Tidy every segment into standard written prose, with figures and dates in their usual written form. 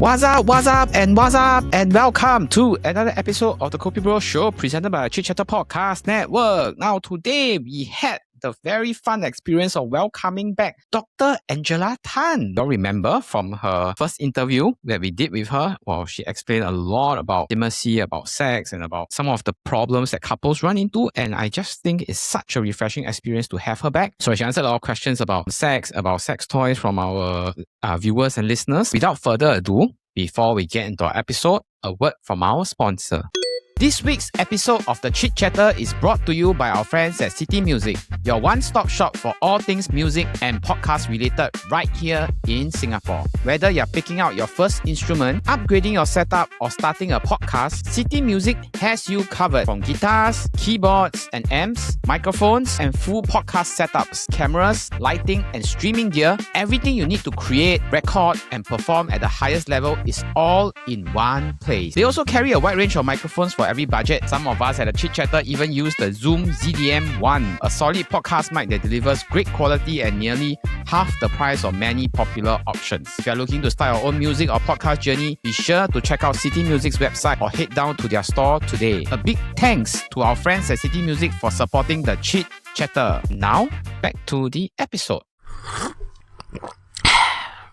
and welcome to another episode of the KopiBros Show presented by Chit Podcast Network. Now, today we had the very fun experience of welcoming back Dr.Angela Tan. You'll remember from her first interview that we did with her, well, she explained a lot about intimacy, about sex, and about some of the problems that couples run into. And I just think it's such a refreshing experience to have her back. So she answered a lot of questions about sex toys from our viewers and listeners. Without further ado, before we get into our episode, a word from our sponsor. This week's episode of the Chit Chatter is brought to you by our friends at CityMusic, your one-stop shop for all things music and podcast related right here in Singapore. Whether you're picking out your first instrument, upgrading your setup, or starting a podcast, CityMusic has you covered from guitars, keyboards and amps, microphones, and full podcast setups, cameras, lighting, and streaming gear. Everything you need to create, record, and perform at the highest level is all in one place. They also carry a wide range of microphones for every budget. Some of us at the Chit Chatter even use the Zoom ZDM1, a solid podcast mic that delivers great quality and nearly half the price of many popular options. If you're looking to start your own music or podcast journey, be sure to check out CityMusic's website or head down to their store today. A big thanks to our friends at CityMusic for supporting the Chit Chatter. Now, back to the episode.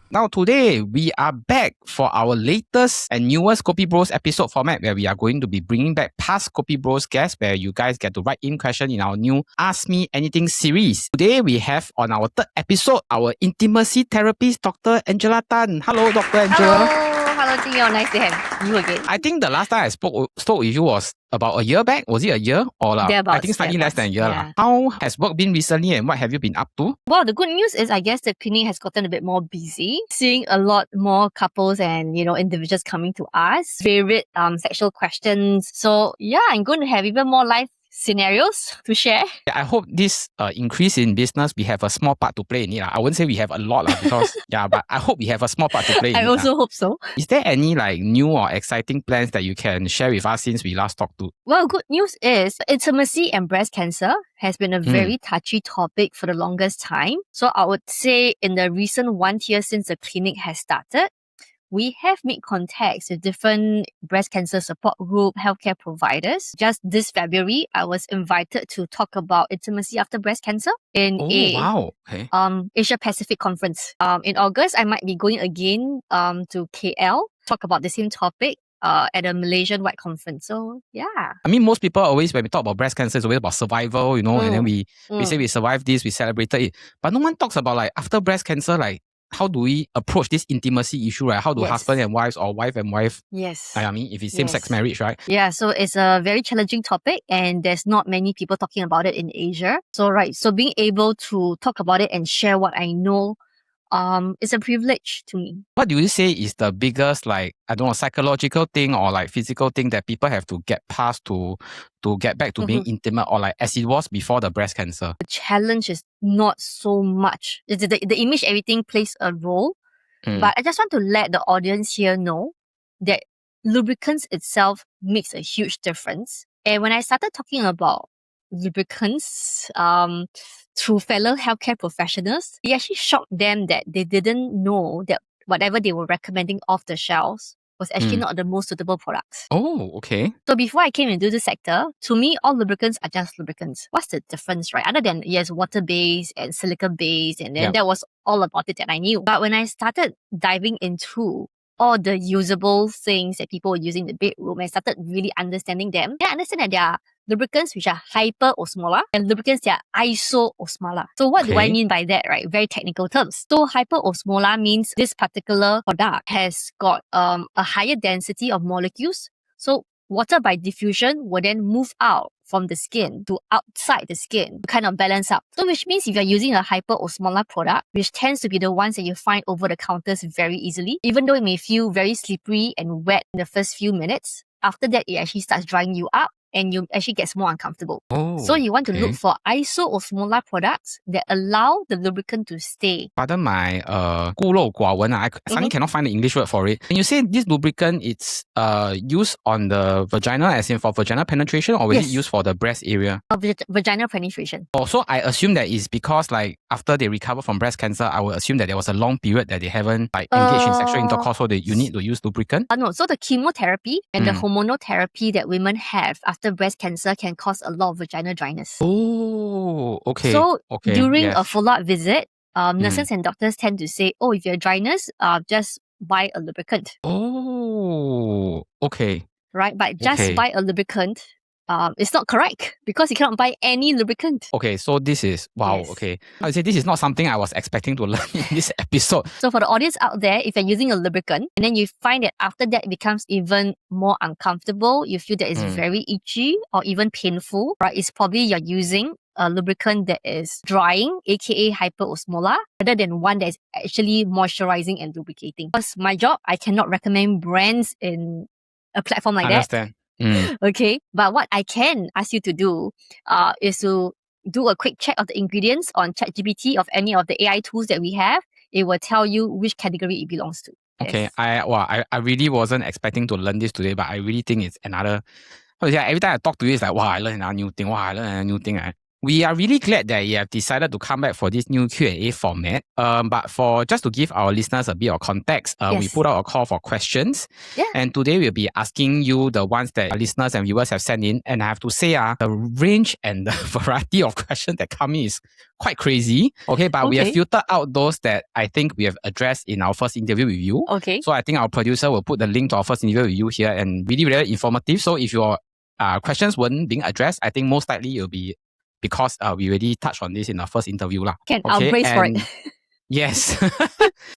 Now today, we are back for our latest and newest KopiBros episode format where we are going to be bringing back past KopiBros guests where you guys get to write in questions in our new Ask Me Anything series. Today, we have on our third episode, our intimacy therapist, Dr. Angela Tan. Hello, Dr. Angela. Hello, Tio. Nice to have you again. I think the last time I spoke with you was about a year back. Was it a year? Or I think slightly less than a year. Yeah. How has work been recently and what have you been up to? Well, the good news is I guess the clinic has gotten a bit more busy, seeing a lot more couples and, individuals coming to us, varied sexual questions. So yeah, I'm going to have even more live scenarios to share. I hope this increase in business, we have a small part to play in it. I wouldn't say we have a lot because, but I hope we have a small part to play in it. I also hope so. Is there any new or exciting plans that you can share with us since we last talked to? Well, good news is intimacy and breast cancer has been a very touchy topic for the longest time. So I would say in the recent 1 year since the clinic has started, we have made contacts with different breast cancer support group, healthcare providers. Just this February, I was invited to talk about intimacy after breast cancer in Asia Pacific conference. In August, I might be going again to KL, talk about the same topic at a Malaysian-wide conference. So, yeah. I mean, most people always, when we talk about breast cancer, it's always about survival, and then we say we survived this, we celebrated it. But no one talks about after breast cancer, how do we approach this intimacy issue, right? How do husband and wives or wife and wife? Yes. I mean, if it's same-sex marriage, right? Yeah, so it's a very challenging topic and there's not many people talking about it in Asia. So being able to talk about it and share what I know is a privilege to me. What do you say is the biggest, psychological thing or physical thing that people have to get past to get back to being intimate or as it was before the breast cancer? The challenge is not so much. The image, everything plays a role. But I just want to let the audience here know that lubricants itself makes a huge difference. And when I started talking about lubricants through fellow healthcare professionals, it actually shocked them that they didn't know that whatever they were recommending off the shelves was actually not the most suitable products. Oh, okay. So before I came into the sector, to me, all lubricants are just lubricants. What's the difference, right? Other than, yes, water-based and silicone-based, and then that was all about it that I knew. But when I started diving into all the usable things that people were using in the bedroom, I started really understanding them. I understand that there are lubricants which are hyperosmolar and lubricants that are isoosmolar. So what do I mean by that, right? Very technical terms. So hyperosmolar means this particular product has got a higher density of molecules. So water by diffusion will then move out from the skin to outside the skin to kind of balance out. So which means if you're using a hyperosmolar product, which tends to be the ones that you find over the counters very easily, even though it may feel very slippery and wet in the first few minutes, after that it actually starts drying you up and you actually gets more uncomfortable. Oh, So you want to look okay. for iso-osmolar products that allow the lubricant to stay. Pardon my 孤陋寡闻, I suddenly cannot find the English word for it. When you say this lubricant, it's used on the vagina, as in for vaginal penetration, or is it Yes. used for the breast area? Vaginal penetration. Oh, so I assume that it's because like after they recover from breast cancer, I would assume that there was a long period that they haven't like engaged in sexual intercourse, so you need to use lubricant. No, so the chemotherapy and the hormonal therapy that women have after breast cancer can cause a lot of vaginal dryness. Oh, okay. So okay, during a yes. follow-up visit, nurses and doctors tend to say, oh, if you have dryness, just buy a lubricant. Oh, okay. Right? But just Okay. buy a lubricant, it's not correct because you cannot buy any lubricant. Okay, so this is, wow, Yes. okay. I would say this is not something I was expecting to learn in this episode. So for the audience out there, if you're using a lubricant and then you find that after that it becomes even more uncomfortable, you feel that it's very itchy or even painful, right? It's probably you're using a lubricant that is drying, aka hyperosmolar, rather than one that is actually moisturizing and lubricating. Because my job, I cannot recommend brands in a platform like Understand. that. Okay, but what I can ask you to do is to do a quick check of the ingredients on ChatGPT of any of the AI tools that we have. It will tell you which category it belongs to. Okay, Yes. I really wasn't expecting to learn this today, but I really think it's another. How to say, every time I talk to you, it's like, wow, I learned another new thing. Wow, I learned another new thing. We are really glad that you have decided to come back for this new Q&A format. But for just to give our listeners a bit of context, we Yes. put out a call for questions. Yeah. And today we'll be asking you the ones that our listeners and viewers have sent in. And I have to say, the range and the variety of questions that come in is quite crazy. Okay, but we have Okay. filtered out those that I think we have addressed in our first interview with you. Okay. So I think our producer will put the link to our first interview with you here, and really, really informative. So if your questions weren't being addressed, I think most likely it'll be because we already touched on this in our first interview. I'll brace for it. Yes.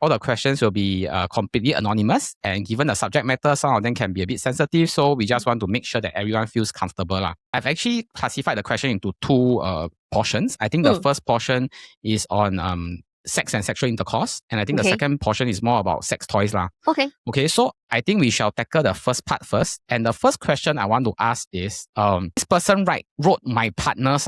All the questions will be completely anonymous, and given the subject matter, some of them can be a bit sensitive, so we just want to make sure that everyone feels comfortable. I've actually classified the question into two portions. I think the first portion is on sex and sexual intercourse, and I think the second portion is more about sex toys. Okay, so I think we shall tackle the first part first. And the first question I want to ask is, this person wrote my partners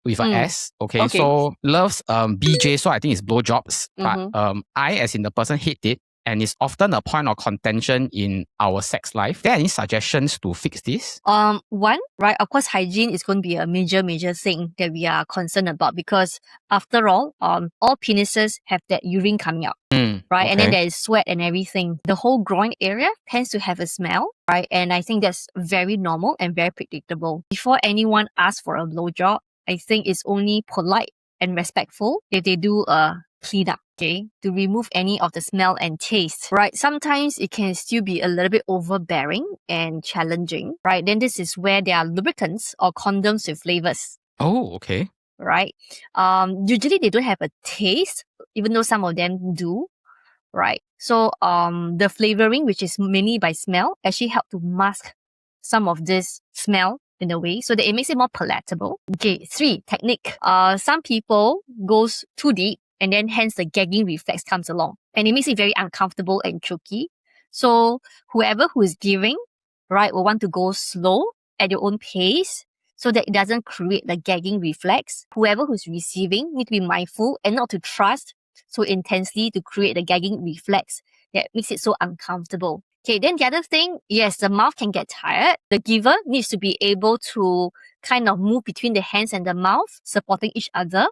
with an S. Okay, so loves BJ, so I think it's blowjobs. But I, as in the person, hate it, and it's often a point of contention in our sex life. Are there any suggestions to fix this? One, right, of course, hygiene is going to be a major thing that we are concerned about, because after all penises have that urine coming out, right? And then there is sweat and everything. The whole groin area tends to have a smell, right? And I think that's very normal and very predictable. Before anyone asks for a blowjob, I think it's only polite and respectful if they do a cleanup, okay, to remove any of the smell and taste, right? Sometimes it can still be a little bit overbearing and challenging, right? Then this is where there are lubricants or condoms with flavors. Oh, okay. Right? Usually they don't have a taste, even though some of them do, right? So the flavoring, which is mainly by smell, actually help to mask some of this smell in a way, so that it makes it more palatable. Okay, 3, technique. Some people goes too deep, and then hence the gagging reflex comes along, and it makes it very uncomfortable and choky. So whoever who is giving, right, will want to go slow at your own pace, so that it doesn't create the gagging reflex. Whoever who's receiving need to be mindful and not to trust so intensely to create the gagging reflex that makes it so uncomfortable. Okay, then the other thing, yes, the mouth can get tired. The giver needs to be able to kind of move between the hands and the mouth, supporting each other,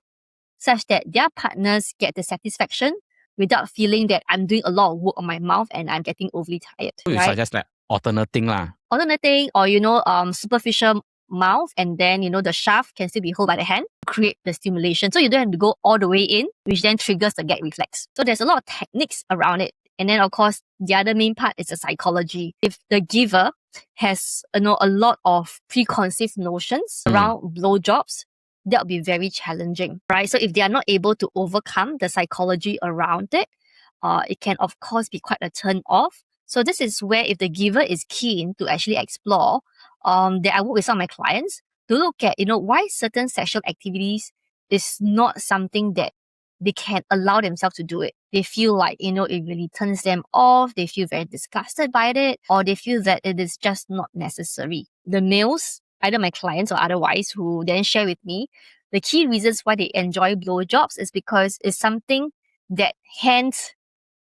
such that their partners get the satisfaction without feeling that I'm doing a lot of work on my mouth and I'm getting overly tired. So you suggest like alternating Alternating, or superficial mouth, and then the shaft can still be held by the hand to create the stimulation. So you don't have to go all the way in, which then triggers the gag reflex. So there's a lot of techniques around it. And then, of course, the other main part is the psychology. If the giver has a lot of preconceived notions around blowjobs, that will be very challenging, right? So if they are not able to overcome the psychology around it, it can, of course, be quite a turn off. So this is where, if the giver is keen to actually explore, that I work with some of my clients to look at, why certain sexual activities is not something that they can allow themselves to do it. They feel like, it really turns them off. They feel very disgusted by it, or they feel that it is just not necessary. The males either my clients or otherwise, who then share with me the key reasons why they enjoy blowjobs is because it's something that hands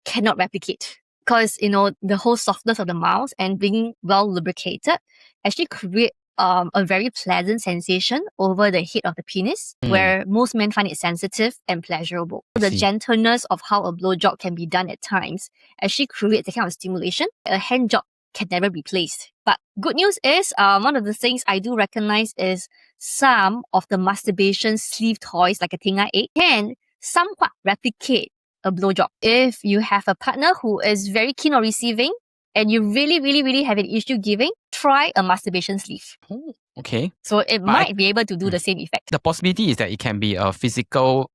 cannot replicate. Because, the whole softness of the mouth and being well lubricated actually create a very pleasant sensation over the head of the penis, where most men find it sensitive and pleasurable. The gentleness of how a blowjob can be done at times actually creates the kind of stimulation a hand job can never replace. But good news is, one of the things I do recognize is some of the masturbation sleeve toys, like a Tinga 8, can somewhat replicate a blowjob. If you have a partner who is very keen on receiving and you really, really, really have an issue giving, try a masturbation sleeve. Oh, okay. So it might be able to do the same effect. The possibility is that it can be a physical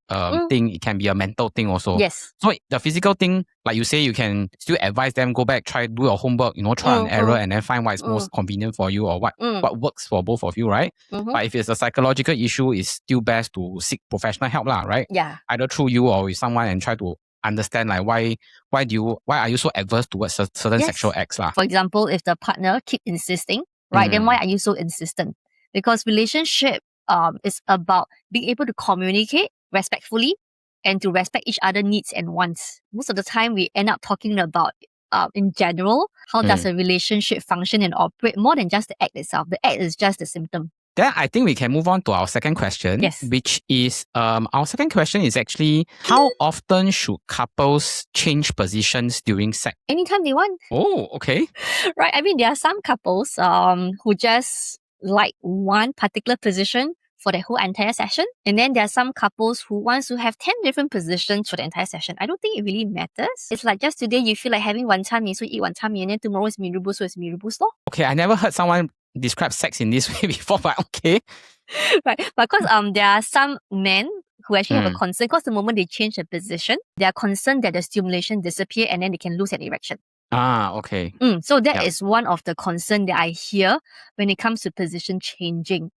thing, it can be a mental thing also. Yes. So the physical thing, like you say, you can still advise them, go back, try, do your homework, try an error and then find what is most convenient for you or what works for both of you, right? But if it's a psychological issue, it's still best to seek professional help, right? Yeah. Either through you or with someone and try to understand like why are you so adverse towards certain sexual acts. For example, if the partner keep insisting, right, then why are you so insistent? Because relationship is about being able to communicate respectfully and to respect each other's needs and wants. Most of the time we end up talking about in general, how does a relationship function and operate more than just the act itself. The act is just a symptom. Then I think we can move on to our second question. Yes. Which is, our second question is actually, how often should couples change positions during sex? Anytime they want. Oh, okay. Right. I mean, there are some couples who just like one particular position for the whole entire session. And then there are some couples who wants to have 10 different positions for the entire session. I don't think it really matters. It's like just today you feel like having wanton mee, so eat wanton mee, and then tomorrow is mee rebus, so it's mee rebus lor. Okay, I never heard someone describe sex in this way before, but okay. Right. But because there are some men who actually have a concern, because the moment they change the position, they are concerned that the stimulation disappear and then they can lose an erection. Ah, okay. So that is one of the concern that I hear when it comes to position changing.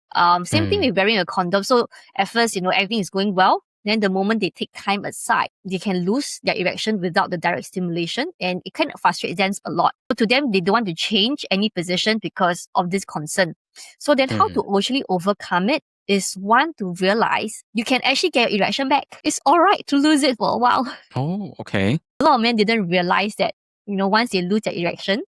Same thing with wearing a condom. So at first, everything is going well. Then the moment they take time aside, they can lose their erection without the direct stimulation, and it kind of frustrates them a lot. So to them, they don't want to change any position because of this concern. So then how to actually overcome it is, one, to realize you can actually get your erection back. It's alright to lose it for a while. Oh, okay. A lot of men didn't realize that, once they lose their erection,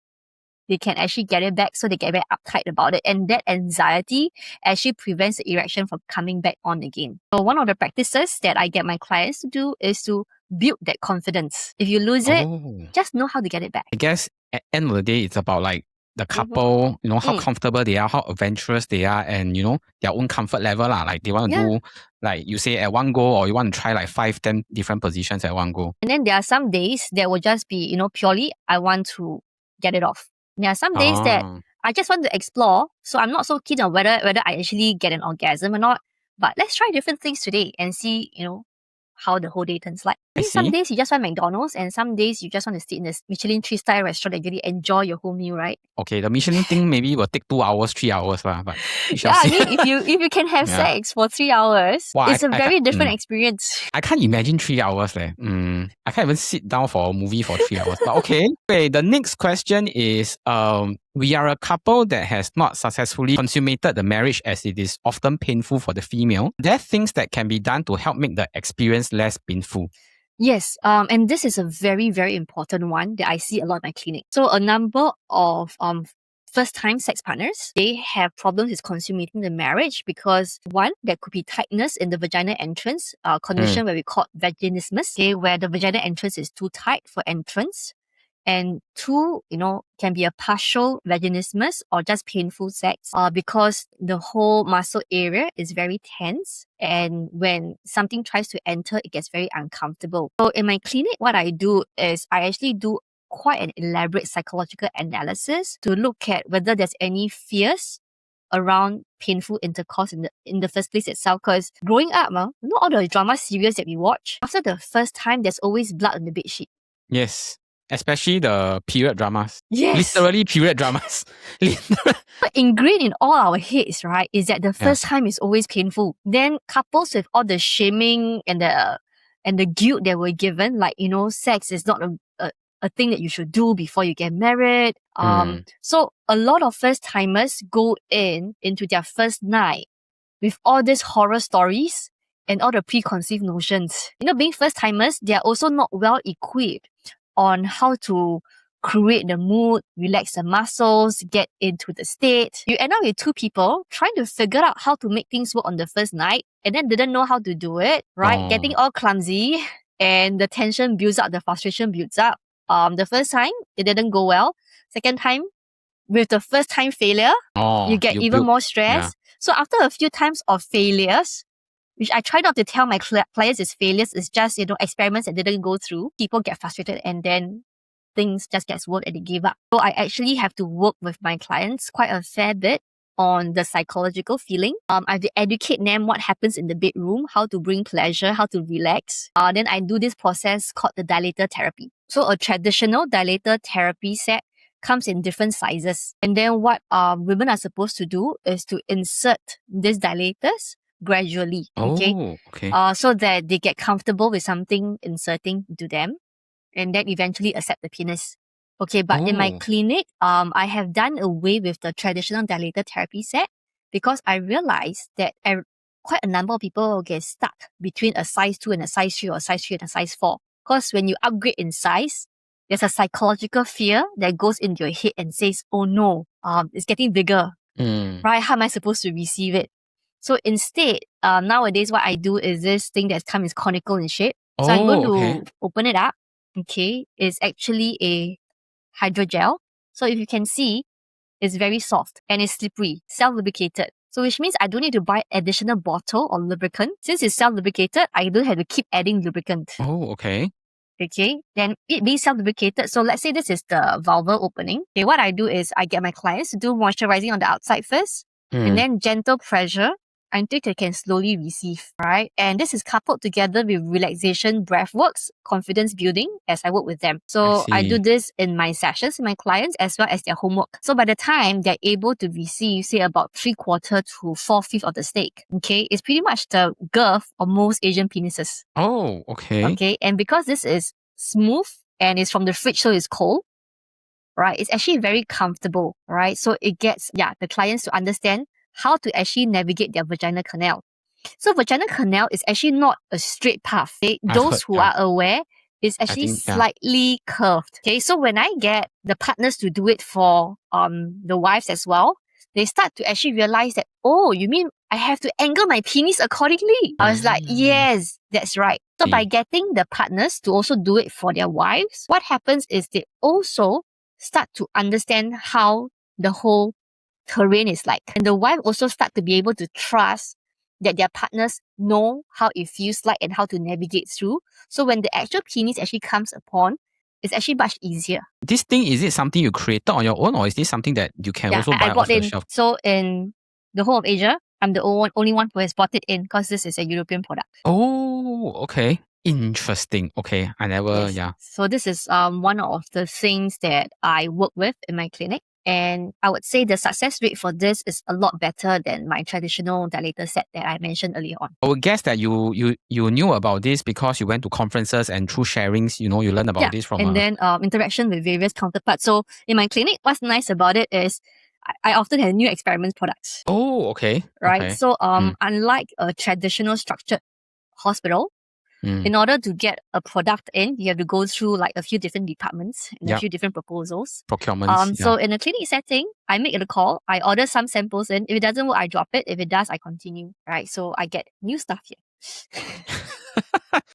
they can actually get it back, so they get very uptight about it. And that anxiety actually prevents the erection from coming back on again. So one of the practices that I get my clients to do is to build that confidence. If you lose it, just know how to get it back. I guess at the end of the day, it's about like the couple, how comfortable they are, how adventurous they are, and, their own comfort level. Like they want to do, like you say, at one go, or you want to try like 5-10 different positions at one go. And then there are some days that will just be, purely, I want to get it off. There are some days that I just want to explore, so I'm not so keen on whether I actually get an orgasm or not. But let's try different things today and see, how the whole day turns like. Some days you just want McDonald's, and some days you just want to sit in a Michelin 3-star restaurant and really enjoy your whole meal, right? Okay, the Michelin thing maybe will take 2 hours, 3 hours, but we shall I see. mean, if you can have sex for 3 hours, it's a very different experience. I can't imagine 3 hours. I can't even sit down for a movie for 3 hours. But okay. The next question is, we are a couple that has not successfully consummated the marriage, as it is often painful for the female. There are things that can be done to help make the experience less painful. Yes, and this is a very, very important one that I see a lot in my clinic. So a number of first-time sex partners, they have problems with consummating the marriage because, one, there could be tightness in the vaginal entrance, a condition where we call vaginismus, where the vaginal entrance is too tight for entrance. And two, can be a partial vaginismus or just painful sex because the whole muscle area is very tense. And when something tries to enter, it gets very uncomfortable. So in my clinic, what I do is I actually do quite an elaborate psychological analysis to look at whether there's any fears around painful intercourse in the first place itself. Because growing up, all the drama series that we watch, after the first time, there's always blood on the bedsheet. Yes. Especially the period dramas. Yes. Literally period dramas. But ingrained in all our heads, right, is that the first time is always painful. Then couples with all the shaming and the guilt that we're given, like, sex is not a thing that you should do before you get married. So a lot of first timers go into their first night with all these horror stories and all the preconceived notions. Being first timers, they are also not well equipped on how to create the mood, relax the muscles, get into the state. You end up with two people trying to figure out how to make things work on the first night and then didn't know how to do it, right? Oh. Getting all clumsy and the tension builds up, the frustration builds up. The first time, it didn't go well. Second time, with the first time failure, you get even more stress. Yeah. So after a few times of failures, which I try not to tell my clients is failures, it's just, experiments that didn't go through, people get frustrated and then things just gets worse and they give up. So I actually have to work with my clients quite a fair bit on the psychological feeling. I have to educate them what happens in the bedroom, how to bring pleasure, how to relax. Then I do this process called the dilator therapy. So a traditional dilator therapy set comes in different sizes. And then what women are supposed to do is to insert these dilators gradually. Okay. So that they get comfortable with something inserting to them and then eventually accept the penis. Okay, but in my clinic, I have done away with the traditional dilator therapy set because I realized that quite a number of people get stuck between a size 2 and a size 3 or a size 3 and a size 4. Because when you upgrade in size, there's a psychological fear that goes into your head and says, oh no, it's getting bigger, right? How am I supposed to receive it? So instead, nowadays what I do is this thing that's come is conical in shape. So I'm going to open it up. Okay, it's actually a hydrogel. So if you can see, it's very soft and it's slippery, self-lubricated. So which means I don't need to buy additional bottle or lubricant. Since it's self-lubricated, I don't have to keep adding lubricant. Okay, then it being self-lubricated. So let's say this is the vulvar opening. Okay, what I do is I get my clients to do moisturizing on the outside first and then gentle pressure until they can slowly receive, right? And this is coupled together with relaxation breath works, confidence building as I work with them. So I do this in my sessions with my clients as well as their homework. So by the time they're able to receive, say about 3/4 to 4/5 of the steak, okay, it's pretty much the girth of most Asian penises. Okay, and because this is smooth and it's from the fridge, so it's cold, right? It's actually very comfortable, right? So it gets, the clients to understand how to actually navigate their vaginal canal. So vaginal canal is actually not a straight path. Okay? Those who are aware, it's actually slightly curved. Okay, so when I get the partners to do it for the wives as well, they start to actually realize that, oh, you mean I have to angle my penis accordingly? I was like, yes, that's right. So by getting the partners to also do it for their wives, what happens is they also start to understand how the whole terrain is like. And the wife also start to be able to trust that their partners know how it feels like and how to navigate through. So when the actual penis actually comes upon, it's actually much easier. This thing, is it something you created on your own or is this something that you can also buy off the shelf? So in the whole of Asia, I'm the only one who has bought it in because this is a European product. Okay. Interesting. Okay. I never, So this is one of the things that I work with in my clinic. And I would say the success rate for this is a lot better than my traditional dilator set that I mentioned earlier on. I would guess that you knew about this because you went to conferences and through sharings, you learned about this from and then interaction with various counterparts. So in my clinic, what's nice about it is I often have new experiment products. Okay. Right? Okay. So unlike a traditional structured hospital, in order to get a product in, you have to go through like a few different departments and a few different proposals. Procurements. So in a clinic setting, I make a call, I order some samples in. If it doesn't work, I drop it. If it does, I continue. Right? So I get new stuff here.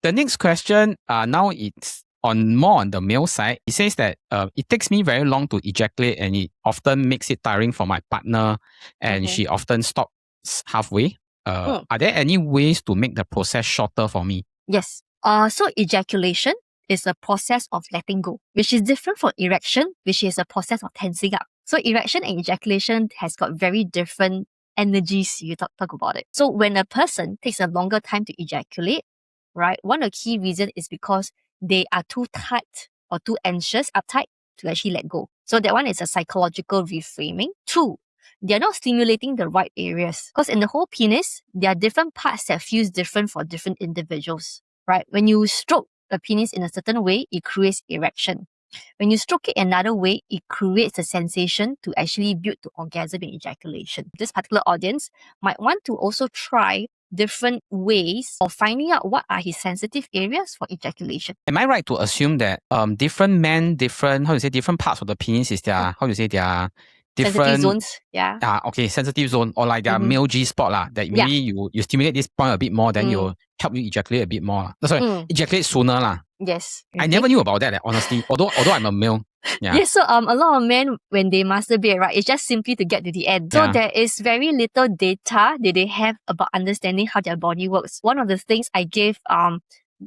The next question, now it's more on the male side. It says that it takes me very long to ejaculate and it often makes it tiring for my partner and she often stops halfway. Are there any ways to make the process shorter for me? Yes. So ejaculation is a process of letting go, which is different from erection, which is a process of tensing up. So erection and ejaculation has got very different energies. You talk about it. So when a person takes a longer time to ejaculate, right, one of the key reasons is because they are too tight or too anxious, uptight to actually let go. So that one is a psychological reframing. 2, they're not stimulating the right areas. Because in the whole penis, there are different parts that feels different for different individuals, right? When you stroke the penis in a certain way, it creates erection. When you stroke it another way, it creates a sensation to actually build to orgasm and ejaculation. This particular audience might want to also try different ways of finding out what are his sensitive areas for ejaculation. Am I right to assume that different men, different parts of the penis is their their different Sensitive zones, yeah. sensitive zone, or like their male G spot lah, that maybe you stimulate this point a bit more, then you help you ejaculate a bit more. Ejaculate sooner lah. Yes. I never knew about that, honestly. Although I'm a male. Yeah. Yes, so a lot of men, when they masturbate, right, it's just simply to get to the end. So there is very little data that they have about understanding how their body works. One of the things I gave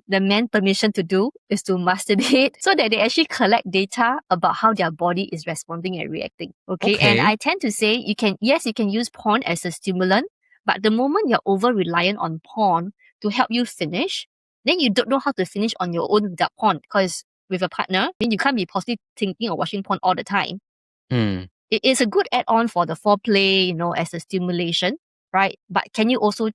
the men permission to do is to masturbate so that they actually collect data about how their body is responding and reacting. Okay. And I tend to say you can use porn as a stimulant, but the moment you're over reliant on porn to help you finish, then you don't know how to finish on your own without porn, because with a partner, then you can't be possibly thinking or watching porn all the time. It is a good add-on for the foreplay, as a stimulation, right? But can you also,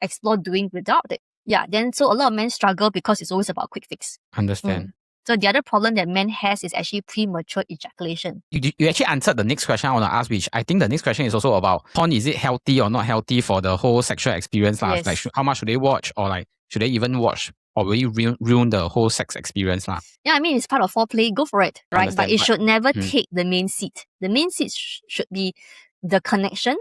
explore doing without it? Yeah, then so a lot of men struggle because it's always about quick fix. Understand. So the other problem that men has is actually premature ejaculation. You actually answered the next question I want to ask, which I think the next question is also about porn. Is it healthy or not healthy for the whole sexual experience? Yes. Like how much should they watch, or like should they even watch, or will it ruin the whole sex experience? Yeah, I mean, it's part of foreplay. Go for it, right? Understand, but it should never take the main seat. The main seat should be the connection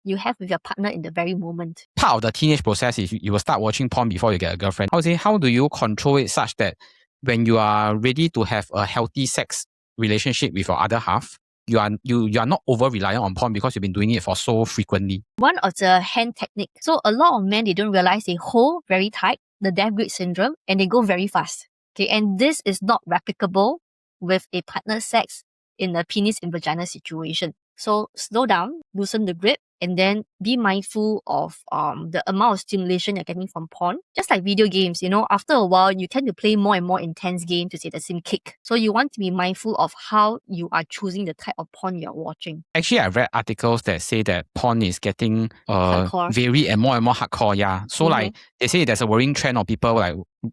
you have with your partner in the very moment. Part of the teenage process is you will start watching porn before you get a girlfriend. How do you control it such that when you are ready to have a healthy sex relationship with your other half, you are not over reliant on porn because you've been doing it for so frequently? One of the hand technique. So a lot of men, they don't realize they hold very tight, the death grip syndrome, and they go very fast. Okay, and this is not replicable with a partner sex in a penis in vagina situation. So slow down, loosen the grip, and then be mindful of the amount of stimulation you're getting from porn. Just like video games, after a while, you tend to play more and more intense games to say the same kick. So you want to be mindful of how you are choosing the type of porn you're watching. Actually, I read articles that say that porn is getting very and more hardcore. Yeah. So like they say there's a worrying trend of people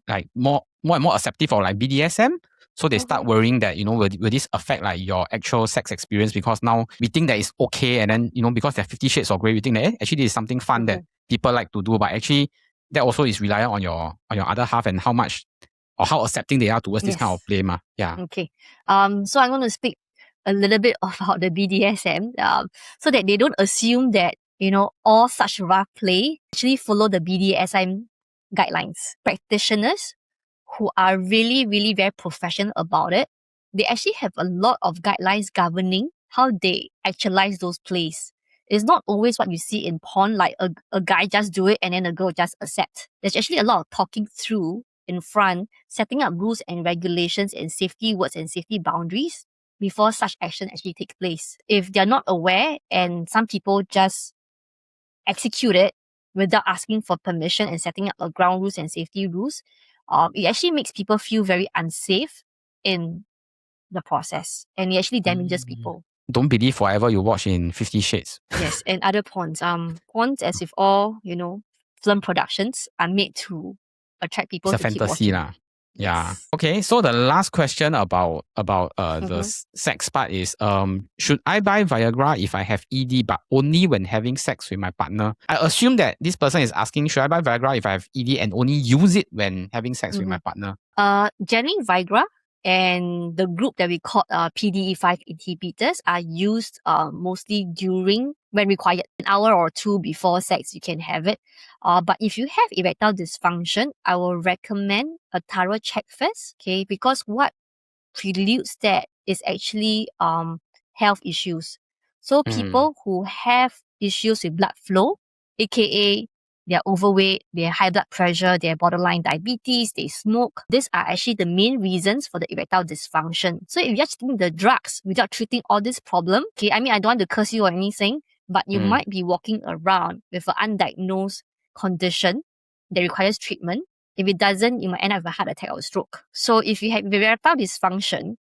like more and more acceptive of like BDSM. So they start worrying that, will this affect like your actual sex experience? Because now we think that it's okay. And then, because there are 50 shades of grey, we think that actually this is something fun that people like to do. But actually that also is reliant on your other half and how much or how accepting they are towards this kind of play. Yeah. Okay. So I'm going to speak a little bit about the BDSM so that they don't assume that, all such rough play actually follow the BDSM guidelines. Practitioners who are really, really very professional about it, they actually have a lot of guidelines governing how they actualize those plays. It's not always what you see in porn, like a guy just do it and then a girl just accept. There's actually a lot of talking through in front, setting up rules and regulations and safety words and safety boundaries before such action actually takes place. If they're not aware and some people just execute it without asking for permission and setting up ground rules and safety rules, it actually makes people feel very unsafe in the process, and it actually damages people. Don't believe whatever you watch in 50 Shades. Yes, and other porns. Porns, as with all, film productions, are made to attract people it's to a keep fantasy watching. Yeah. Okay, so the last question about the sex part is should I buy Viagra if I have ED but only when having sex with my partner? I assume that this person is asking, should I buy Viagra if I have ED and only use it when having sex with my partner? Generally, Viagra and the group that we call PDE5 inhibitors are used mostly when required, an hour or two before sex, you can have it. But if you have erectile dysfunction, I will recommend a thorough check first, okay? Because what preludes that is actually health issues. So people who have issues with blood flow, aka they're overweight, they have high blood pressure, they have borderline diabetes, they smoke. These are actually the main reasons for the erectile dysfunction. So if you're just taking the drugs without treating all this problem, okay, I mean, I don't want to curse you or anything, but you might be walking around with an undiagnosed condition that requires treatment. If it doesn't, you might end up with a heart attack or stroke. So if you have erectile dysfunction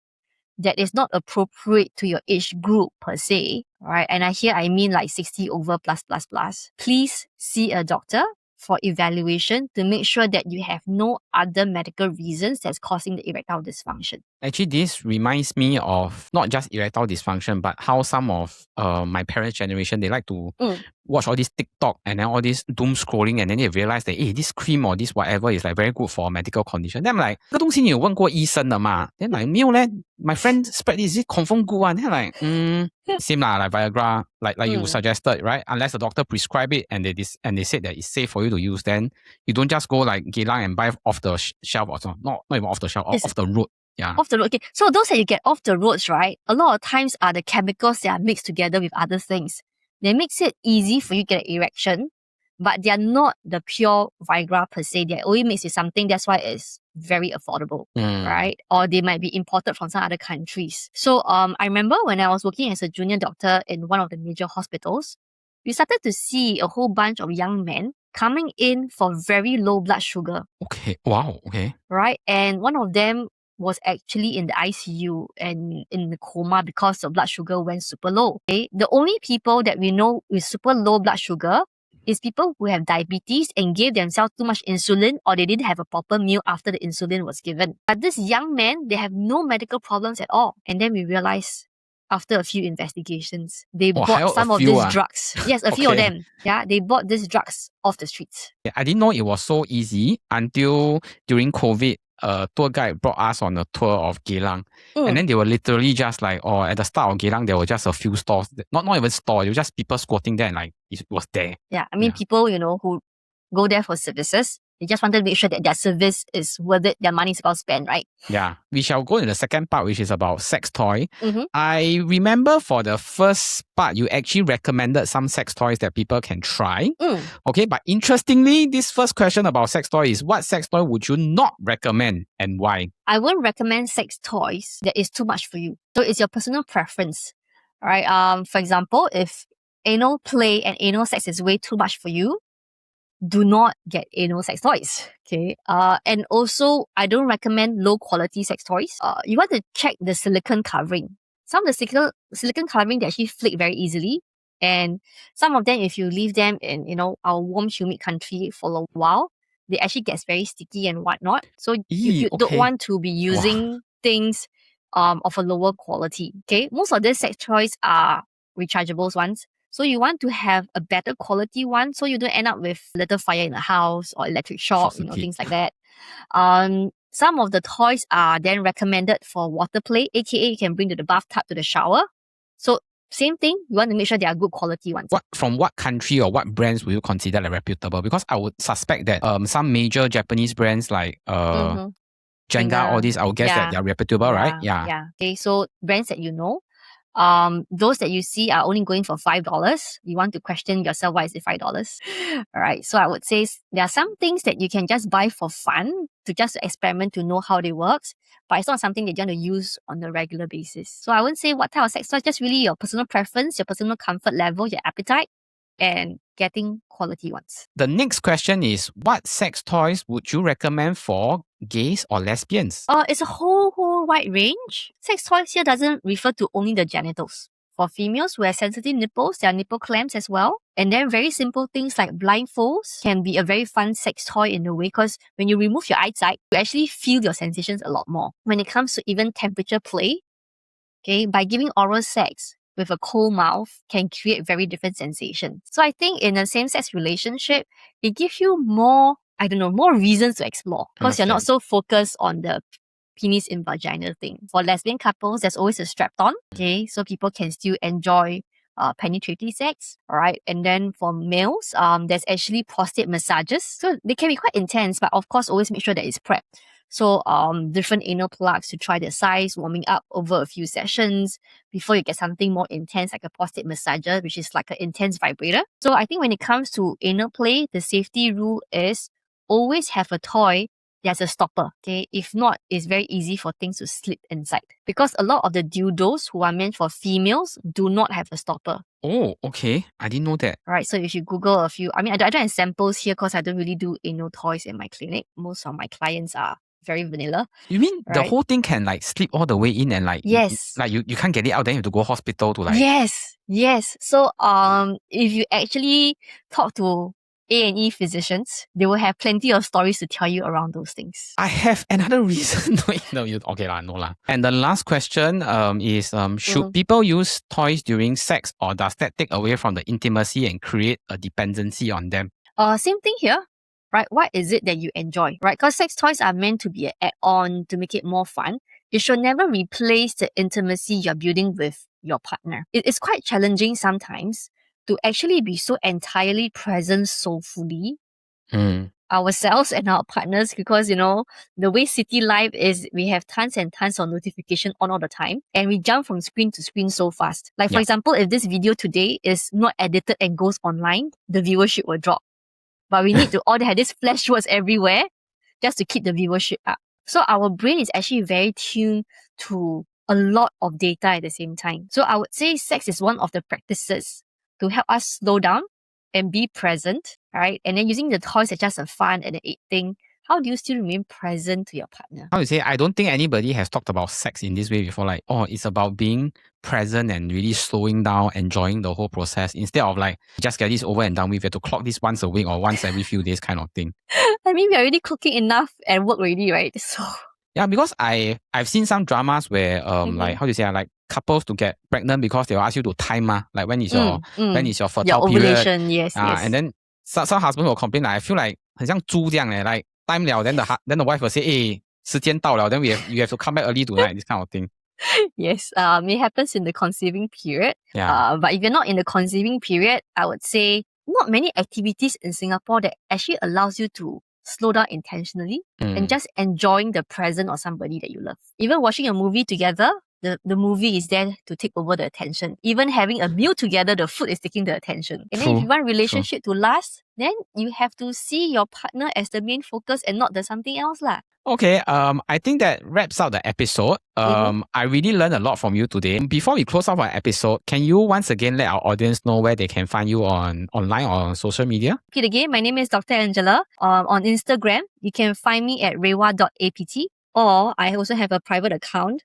that is not appropriate to your age group per se, right? And I mean like 60 over plus. Please see a doctor for evaluation to make sure that you have no other medical reasons that's causing the erectile dysfunction. Actually, this reminds me of not just erectile dysfunction, but how some of my parents' generation, they like to watch all this TikTok and then all this doom scrolling, and then they realize that, hey, this cream or this whatever is like very good for a medical condition. Then I'm like, 这个东西你有问过医生的吗？ Then like, 没有嘞 my friend spread this, is confirm good one. Then like, same lah, like Viagra, like you suggested, right? Unless the doctor prescribe it and they said that it's safe for you to use, then you don't just go like Geylang and buy off the shelf or so. Not even off the shelf, off the road. Yeah. Off the road. Okay. So those that you get off the roads, right? A lot of times are the chemicals that are mixed together with other things. They makes it easy for you to get an erection, but they are not the pure Viagra per se. They're only mixed with something. That's why it's very affordable, right? Or they might be imported from some other countries. So I remember when I was working as a junior doctor in one of the major hospitals, we started to see a whole bunch of young men coming in for very low blood sugar. Okay. Wow. Okay. Right? And one of them was actually in the ICU and in the coma because the blood sugar went super low. Okay? The only people that we know with super low blood sugar is people who have diabetes and gave themselves too much insulin, or they didn't have a proper meal after the insulin was given. But this young man, they have no medical problems at all. And then we realized after a few investigations, they bought some of these drugs. Yes, a few of them. Yeah, they bought these drugs off the streets. Yeah, I didn't know it was so easy until during COVID, a tour guide brought us on a tour of Geylang. And then they were literally just like, at the start of Geylang, there were just a few stores. Not even stores, it was just people squatting there and like, it was there. Yeah, I mean, people, who go there for services, they just wanted to make sure that their service is worth it, their money is well spent, right? Yeah. We shall go to the second part, which is about sex toy. I remember for the first part, you actually recommended some sex toys that people can try. Okay, but interestingly, this first question about sex toy is, what sex toy would you not recommend and why? I won't recommend sex toys that is too much for you. So it's your personal preference. All right. For example, if anal play and anal sex is way too much for you, do not get anal sex toys. Okay. And also, I don't recommend low quality sex toys. You want to check the silicone covering. Some of the silicone covering, they actually flake very easily. And some of them, if you leave them in, our warm, humid country for a while, they actually gets very sticky and whatnot. So you don't want to be using things of a lower quality. Okay. Most of these sex toys are rechargeable ones. So you want to have a better quality one, so you don't end up with little fire in the house or electric shock, things like that. Some of the toys are then recommended for water play, aka you can bring to the bathtub, to the shower. So same thing, you want to make sure they are good quality ones. From what country or what brands will you consider like reputable? Because I would suspect that some major Japanese brands like Jenga, all these, I would guess that they are reputable, right? Yeah. Okay, so brands that you know. Those that you see are only going for $5. You want to question yourself, why is it $5? All right. So I would say there are some things that you can just buy for fun, to just experiment, to know how they work, but it's not something that you want to use on a regular basis. So I wouldn't say what type of sex toy, just really your personal preference, your personal comfort level, your appetite, and getting quality ones. The next question is, what sex toys would you recommend for gays or lesbians? It's a whole wide range. Sex toys here doesn't refer to only the genitals. For females who have sensitive nipples, there are nipple clamps as well. And then very simple things like blindfolds can be a very fun sex toy in a way, because when you remove your eyesight, you actually feel your sensations a lot more. When it comes to even temperature play, okay, by giving oral sex with a cold mouth can create very different sensations. So I think in a same-sex relationship, it gives you more reasons to explore, because you're not so focused on the penis in vagina thing. For lesbian couples, there's always a strap-on, okay, so people can still enjoy penetrative sex, all right? And then for males, there's actually prostate massages. So they can be quite intense, but of course, always make sure that it's prepped. So different anal plugs to try their size, warming up over a few sessions before you get something more intense like a prostate massager, which is like an intense vibrator. So I think when it comes to anal play, the safety rule is always have a toy that's a stopper. Okay, if not, it's very easy for things to slip inside, because a lot of the dildos who are meant for females do not have a stopper. Oh, okay. I didn't know that. Right. So if you Google a few, I don't have samples here because I don't really do anal toys in my clinic. Most of my clients are very vanilla. You mean the whole thing can like slip all the way in and like yes, you can't get it out, then you have to go hospital to like yes. So if you actually talk to A&E physicians, they will have plenty of stories to tell you around those things. I have another reason. Okay lah, no lah. And the last question is should people use toys during sex, or does that take away from the intimacy and create a dependency on them? Same thing here, right? What is it that you enjoy, right? Because sex toys are meant to be an add-on to make it more fun. It should never replace the intimacy you're building with your partner. It's quite challenging sometimes to actually be so entirely present soulfully ourselves and our partners, because the way city life is, we have tons and tons of notification on all the time, and we jump from screen to screen so fast. Like for example, if this video today is not edited and goes online, the viewership will drop. But we need to all have this flash words everywhere just to keep the viewership up. So our brain is actually very tuned to a lot of data at the same time. So I would say sex is one of the practices to help us slow down and be present, right? And then using the toys as just a fun and an aid thing, how do you still remain present to your partner? How to say, I don't think anybody has talked about sex in this way before. Like, it's about being present and really slowing down, enjoying the whole process, instead of like, just get this over and done with. You have to clock this once a week or once every few days kind of thing. I mean, we're already cooking enough at work already, right? So yeah, because I've seen some dramas where like, how do you say, like couples to get pregnant because they will ask you to time like when is your fertile your period. ovulation, yes. And then some husband will complain, like, I feel like 很像猪这样 like time 了 then the wife will say, hey, 时间到了 then you have to come back early tonight, this kind of thing. Yes, it happens in the conceiving period. Yeah. But if you're not in the conceiving period, I would say not many activities in Singapore that actually allows you to slow down intentionally and just enjoying the presence of somebody that you love. Even watching a movie together, the movie is there to take over the attention. Even having a meal together, the food is taking the attention. And then if you want relationship to last, then you have to see your partner as the main focus and not the something else lah. Okay, I think that wraps up the episode. I really learned a lot from you today. Before we close off our episode, can you once again let our audience know where they can find you online or on social media? Okay, again, my name is Dr. Angela. On Instagram, you can find me at rewa.apt, or I also have a private account,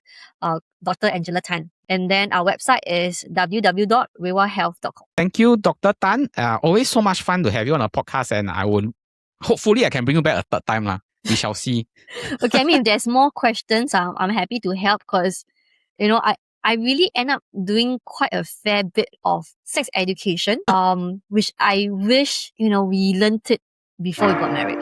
Dr. Angela Tan. And then our website is www.rewahealth.com. Thank you, Dr. Tan. Always so much fun to have you on a podcast, and hopefully I can bring you back a third time lah. We shall see. Okay, I mean, if there's more questions, I'm happy to help, because, I really end up doing quite a fair bit of sex education, which I wish, we learned it before we got married.